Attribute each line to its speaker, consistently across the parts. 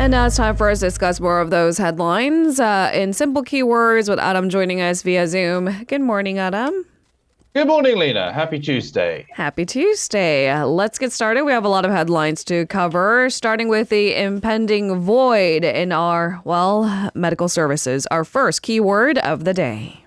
Speaker 1: And now it's time for us to discuss more of those headlines in simple keywords with Adam joining us via Zoom. Good morning, Adam.
Speaker 2: Good morning, Lena. Happy Tuesday.
Speaker 1: Happy Tuesday. Let's get started. We have a lot of headlines to cover, starting with the impending void in our, medical services. Our first keyword of the day.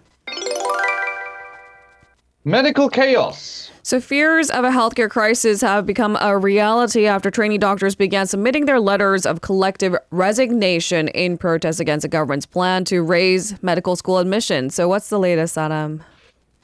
Speaker 2: Medical chaos.
Speaker 1: So fears of a healthcare crisis have become a reality after trainee doctors began submitting their letters of collective resignation in protest against the government's plan to raise medical school admissions. So what's the latest, Adam?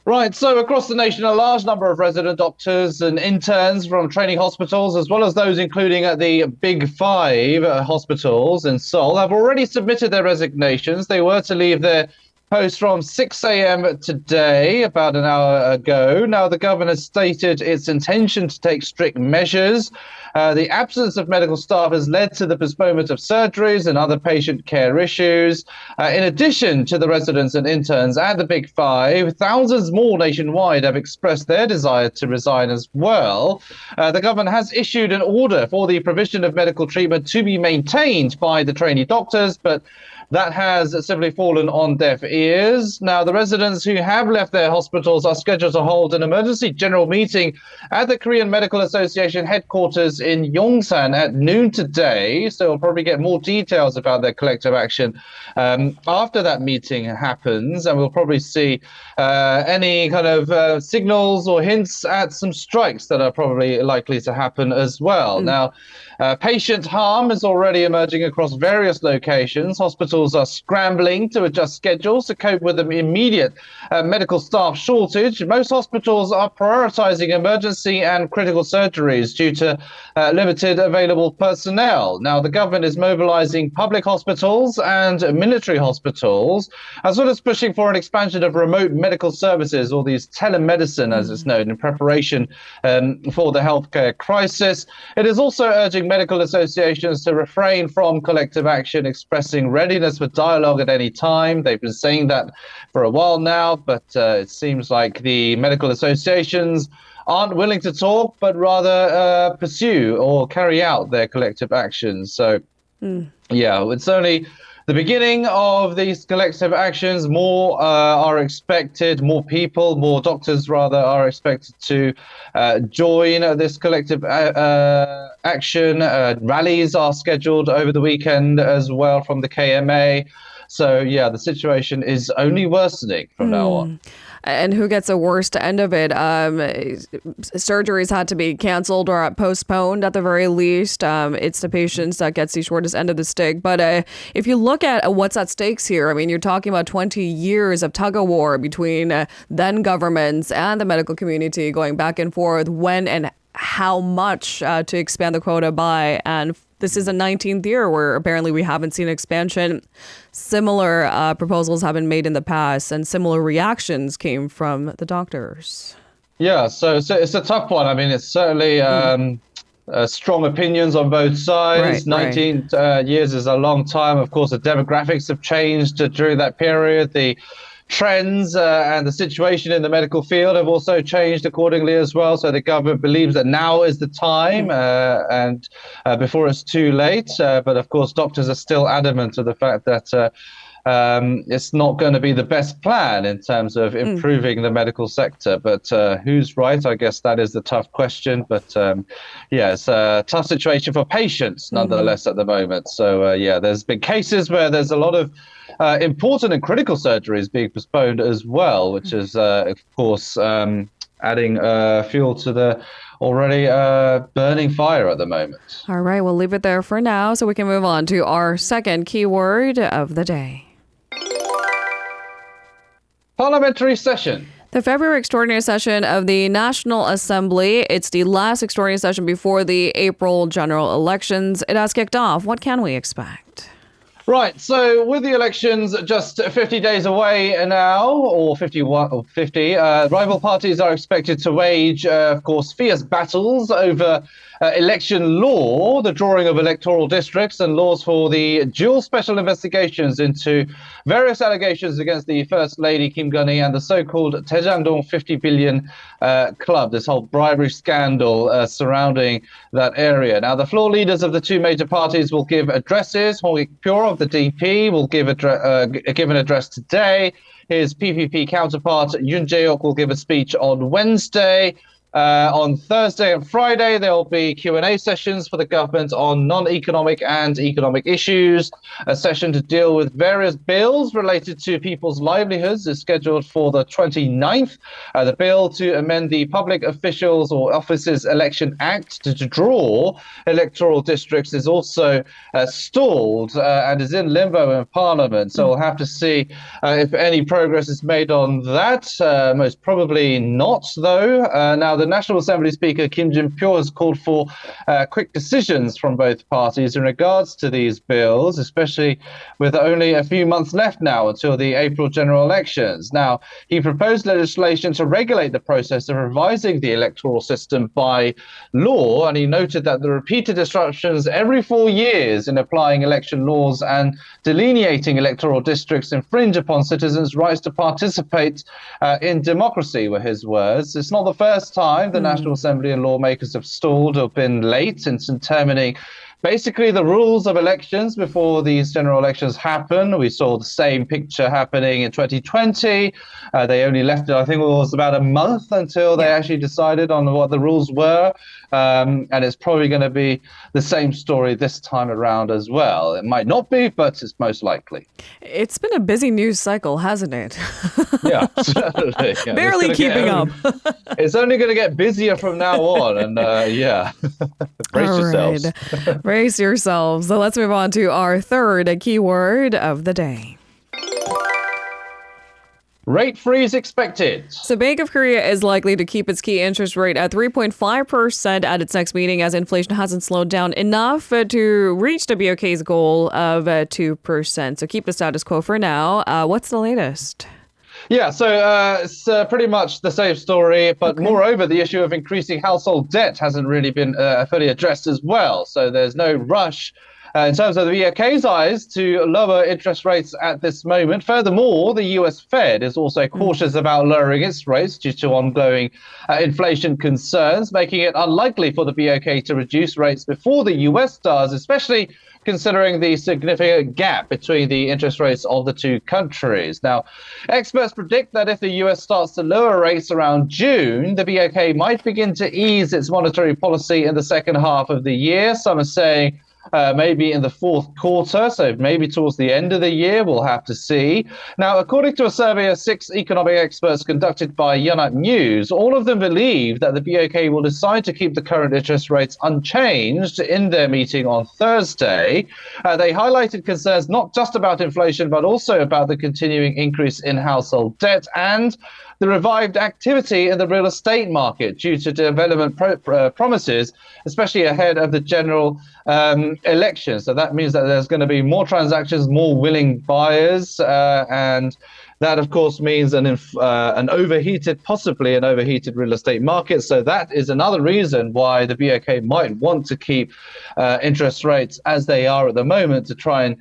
Speaker 2: Right, so across the nation, a large number of resident doctors and interns from training hospitals, as well as those including at the Big Five hospitals in Seoul, have already submitted their resignations. They were to leave their post from 6 a.m. today, about an hour ago. Now, the government has stated its intention to take strict measures. The absence of medical staff has led to the postponement of surgeries and other patient care issues. In addition to the residents and interns at the Big Five, thousands more nationwide have expressed their desire to resign as well. The government has issued an order for the provision of medical treatment to be maintained by the trainee doctors, but that has simply fallen on deaf ears. Now, the residents who have left their hospitals are scheduled to hold an emergency general meeting at the Korean Medical Association headquarters in Yongsan at noon today. So we'll probably get more details about their collective action after that meeting happens. And we'll probably see any kind of signals or hints at some strikes that are probably likely to happen as well. Now, patient harm is already emerging across various locations. Hospitals are scrambling to adjust schedules to cope with an immediate medical staff shortage. Most hospitals are prioritizing emergency and critical surgeries due to limited available personnel. Now, the government is mobilizing public hospitals and military hospitals, as well as pushing for an expansion of remote medical services, or these telemedicine, as it's known, in preparation for the healthcare crisis. It is also urging medical associations to refrain from collective action, expressing readiness for dialogue at any time. They've been saying that for a while now, but it seems like the medical associations aren't willing to talk, but rather pursue or carry out their collective actions. So, yeah, it's only the beginning of these collective actions. More are expected, more people, more doctors rather, are expected to join this collective action. Rallies are scheduled over the weekend as well from the KMA. So, yeah, the situation is only worsening from now on.
Speaker 1: And who gets the worst end of it? Surgeries had to be canceled or postponed at the very least. It's the patients that gets the shortest end of the stick. But if you look at what's at stakes here, I mean, you're talking about 20 years of tug of war between then governments and the medical community going back and forth when and how much to expand the quota by. And this is the 19th year where apparently we haven't seen expansion. Similar proposals have been made in the past, and similar reactions came from the doctors.
Speaker 2: Yeah, so it's a tough one. I mean, it's certainly strong opinions on both sides.
Speaker 1: Right,
Speaker 2: 19 years is a long time. Of course, the demographics have changed during that period. The trends and the situation in the medical field have also changed accordingly as well. So the government believes that now is the time and before it's too late. But of course, doctors are still adamant to the fact that it's not going to be the best plan in terms of improving the medical sector. But who's right? I guess that is the tough question. But yeah, it's a tough situation for patients nonetheless at the moment. So yeah, there's been cases where there's a lot of important and critical surgeries being postponed as well, which is, of course, adding fuel to the already burning fire at the moment.
Speaker 1: All right, we'll leave it there for now so we can move on to our second keyword of the day.
Speaker 2: Parliamentary session.
Speaker 1: The February extraordinary session of the National Assembly. It's the last extraordinary session before the April general elections. It has kicked off. What can we expect?
Speaker 2: Right, so with the elections just 50 days away now, or 51 or 50, rival parties are expected to wage, of course, fierce battles over election law, the drawing of electoral districts, and laws for the dual special investigations into various allegations against the First Lady Kim Gun-hee and the so-called Daejangdong 50 billion club, this whole bribery scandal surrounding that area. Now, the floor leaders of the two major parties will give addresses. Hong Ik-pyo of the DP will give an address today. His PPP counterpart, Yoon Jae-ok, will give a speech on Wednesday. On Thursday and Friday, there will be Q&A sessions for the government on non-economic and economic issues. A session to deal with various bills related to people's livelihoods is scheduled for the 29th. The bill to amend the Public Officials or Officers Election Act to draw electoral districts is also stalled and is in limbo in Parliament. So we'll have to see if any progress is made on that. Most probably not, though. Now, the National Assembly Speaker Kim Jin-pyo has called for quick decisions from both parties in regards to these bills, especially with only a few months left now until the April general elections. Now, he proposed legislation to regulate the process of revising the electoral system by law, and he noted that the repeated disruptions every 4 years in applying election laws and delineating electoral districts infringe upon citizens' rights to participate in democracy, were his words. It's not the first time the National Assembly and lawmakers have stalled or been late in determining basically the rules of elections before these general elections happen. We saw the same picture happening in 2020. They only left it, I think it was about a month until they actually decided on what the rules were. And it's probably going to be the same story this time around as well. It might not be, but it's most likely.
Speaker 1: It's been a busy news cycle, hasn't it?
Speaker 2: Yeah, certainly. Yeah,
Speaker 1: barely keeping up.
Speaker 2: It's only going to get busier from now on. And yeah, brace yourselves.
Speaker 1: Brace yourselves. So let's move on to our third keyword of the day.
Speaker 2: Rate freeze expected.
Speaker 1: So Bank of Korea is likely to keep its key interest rate at 3.5% at its next meeting as inflation hasn't slowed down enough to reach the BOK's goal of 2%. So keep the status quo for now. What's the latest?
Speaker 2: Yeah, so it's pretty much the same story, but moreover, the issue of increasing household debt hasn't really been fully addressed as well. So there's no rush in terms of the BOK's eyes to lower interest rates at this moment. Furthermore, the US Fed is also cautious about lowering its rates due to ongoing inflation concerns, making it unlikely for the BOK to reduce rates before the US does, especially considering the significant gap between the interest rates of the two countries. Now, experts predict that if the US starts to lower rates around June, the BOK might begin to ease its monetary policy in the second half of the year. Some are saying maybe in the fourth quarter, so maybe towards the end of the year, we'll have to see. Now, according to a survey of 6 economic experts conducted by Yonhap News, all of them believe that the BOK will decide to keep the current interest rates unchanged in their meeting on Thursday. They highlighted concerns not just about inflation, but also about the continuing increase in household debt and the revived activity in the real estate market due to development promises, especially ahead of the general election. So that means that there's going to be more transactions, more willing buyers, and that, of course, means possibly an overheated real estate market. So that is another reason why the BOK might want to keep interest rates as they are at the moment to try and,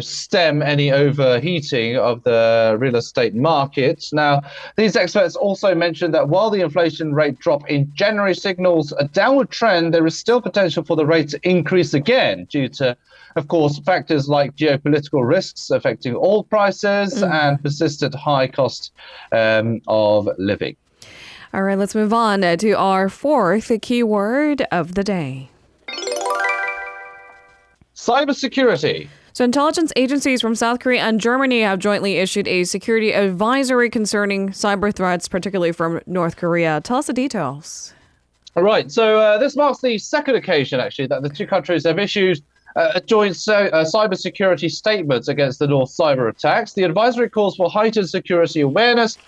Speaker 2: stem any overheating of the real estate market. Now, these experts also mentioned that while the inflation rate drop in January signals a downward trend, there is still potential for the rate to increase again due to, of course, factors like geopolitical risks affecting oil prices and persistent high cost of living.
Speaker 1: All right, let's move on to our fourth keyword of the day.
Speaker 2: Cybersecurity.
Speaker 1: So intelligence agencies from South Korea and Germany have jointly issued a security advisory concerning cyber threats, particularly from North Korea. Tell us the details.
Speaker 2: All right. So this marks the second occasion, actually, that the two countries have issued a joint cybersecurity statement against the North cyber attacks. The advisory calls for heightened security awareness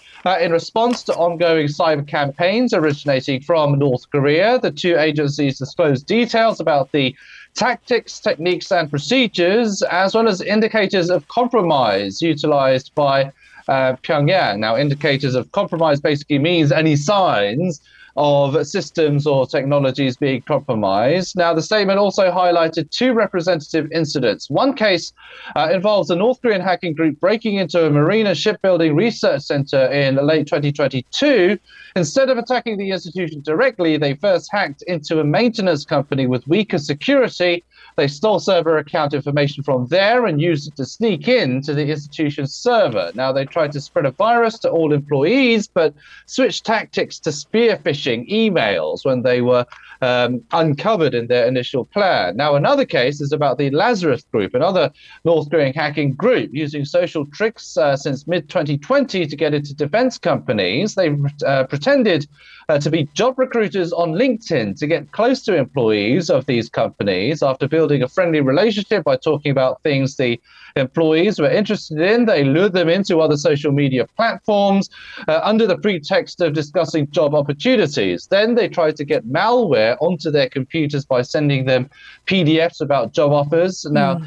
Speaker 2: in response to ongoing cyber campaigns originating from North Korea. The two agencies disclosed details about the tactics, techniques, and procedures, as well as indicators of compromise utilized by Pyongyang. Now, indicators of compromise basically means any signs of systems or technologies being compromised. Now, the statement also highlighted two representative incidents. One case involves a North Korean hacking group breaking into a marine and shipbuilding research center in late 2022. Instead of attacking the institution directly, they first hacked into a maintenance company with weaker security. They stole server account information from there and used it to sneak in to the institution's server. Now, they tried to spread a virus to all employees, but switched tactics to spear phishing emails when they were uncovered in their initial plan. Now, another case is about the Lazarus Group, another North Korean hacking group using social tricks since mid-2020 to get into defense companies. They pretended to be job recruiters on LinkedIn to get close to employees of these companies. After building a friendly relationship by talking about things the employees were interested in, they lured them into other social media platforms under the pretext of discussing job opportunities. Then they tried to get malware onto their computers by sending them PDFs about job offers. Now,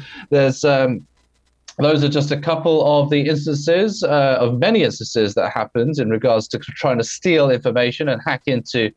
Speaker 2: those are just a couple of the instances, of many instances that happened in regards to trying to steal information and hack into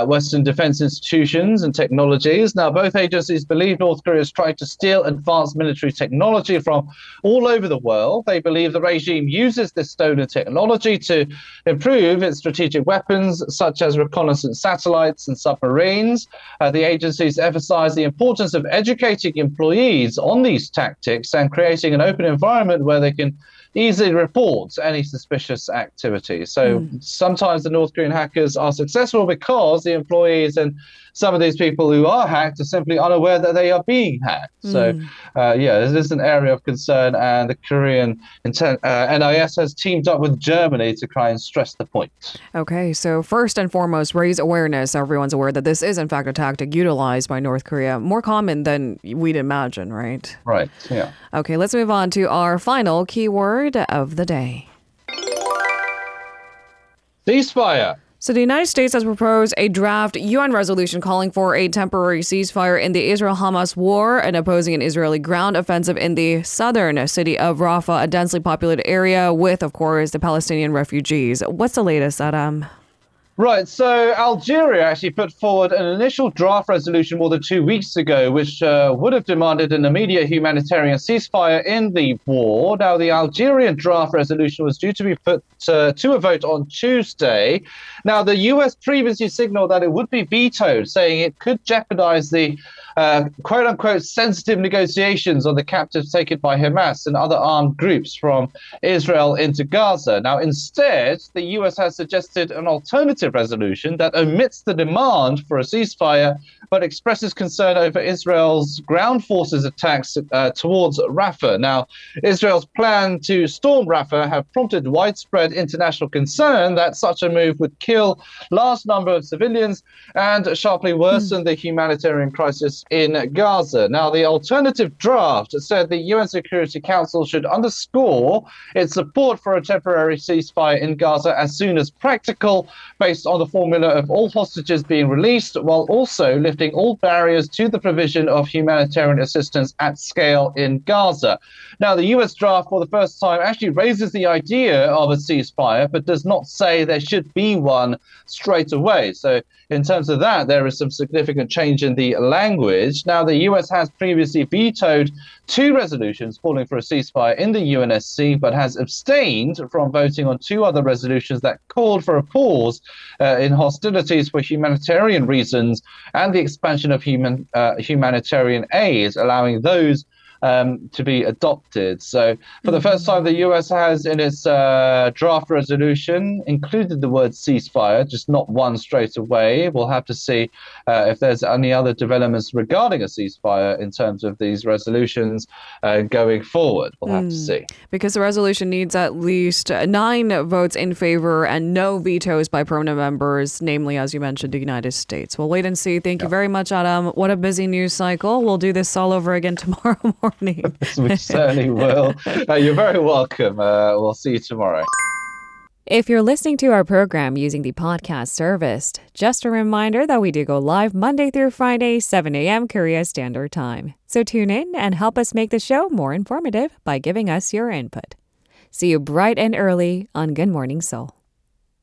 Speaker 2: Western defense institutions and technologies. Now, both agencies believe North Korea is trying to steal advanced military technology from all over the world. They believe the regime uses this stolen technology to improve its strategic weapons, such as reconnaissance satellites and submarines. The agencies emphasize the importance of educating employees on these tactics and creating an open environment where they can easily report any suspicious activity. So sometimes the North Korean hackers are successful because the employees and some of these people who are hacked are simply unaware that they are being hacked. So, this is an area of concern, and the Korean NIS has teamed up with Germany to try and stress the point.
Speaker 1: Okay, so first and foremost, raise awareness. Everyone's aware that this is, in fact, a tactic utilized by North Korea. More common than we'd imagine, right?
Speaker 2: Right, yeah.
Speaker 1: Okay, let's move on to our final keyword of the day.
Speaker 2: Ceasefire.
Speaker 1: So the United States has proposed a draft UN resolution calling for a temporary ceasefire in the Israel-Hamas war and opposing an Israeli ground offensive in the southern city of Rafah, a densely populated area with, of course, the Palestinian refugees. What's the latest, Adam?
Speaker 2: Right, so Algeria actually put forward an initial draft resolution more than 2 weeks ago, which would have demanded an immediate humanitarian ceasefire in the war. Now, the Algerian draft resolution was due to be put to a vote on Tuesday. Now, the US previously signaled that it would be vetoed, saying it could jeopardize the quote-unquote sensitive negotiations on the captives taken by Hamas and other armed groups from Israel into Gaza. Now, instead, the US has suggested an alternative resolution that omits the demand for a ceasefire, but expresses concern over Israel's ground forces attacks towards Rafah. Now, Israel's plan to storm Rafah have prompted widespread international concern that such a move would kill large number of civilians and sharply worsen the humanitarian crisis in Gaza. Now, the alternative draft said the UN Security Council should underscore its support for a temporary ceasefire in Gaza as soon as practical, based on the formula of all hostages being released, while also lifting all barriers to the provision of humanitarian assistance at scale in Gaza. Now, the US draft for the first time actually raises the idea of a ceasefire, but does not say there should be one straight away. So in terms of that, there is some significant change in the language. Now, the US has previously vetoed 2 resolutions calling for a ceasefire in the UNSC, but has abstained from voting on 2 other resolutions that called for a pause in hostilities for humanitarian reasons and the expansion of humanitarian aid, allowing those to be adopted. So for the first time, the US has in its draft resolution included the word ceasefire, just not one straight away. We'll have to see if there's any other developments regarding a ceasefire in terms of these resolutions going forward. We'll have to see.
Speaker 1: Because the resolution needs at least 9 votes in favor and no vetoes by permanent members, namely, as you mentioned, the United States. We'll wait and see. Thank you very much, Adam. What a busy news cycle. We'll do this all over again tomorrow morning.
Speaker 2: We certainly will. You're very welcome. We'll see you tomorrow.
Speaker 3: If you're listening to our program using the podcast service, just a reminder that we do go live Monday through Friday, 7 a.m. Korea Standard Time. So tune in and help us make the show more informative by giving us your input. See you bright and early on Good Morning Seoul.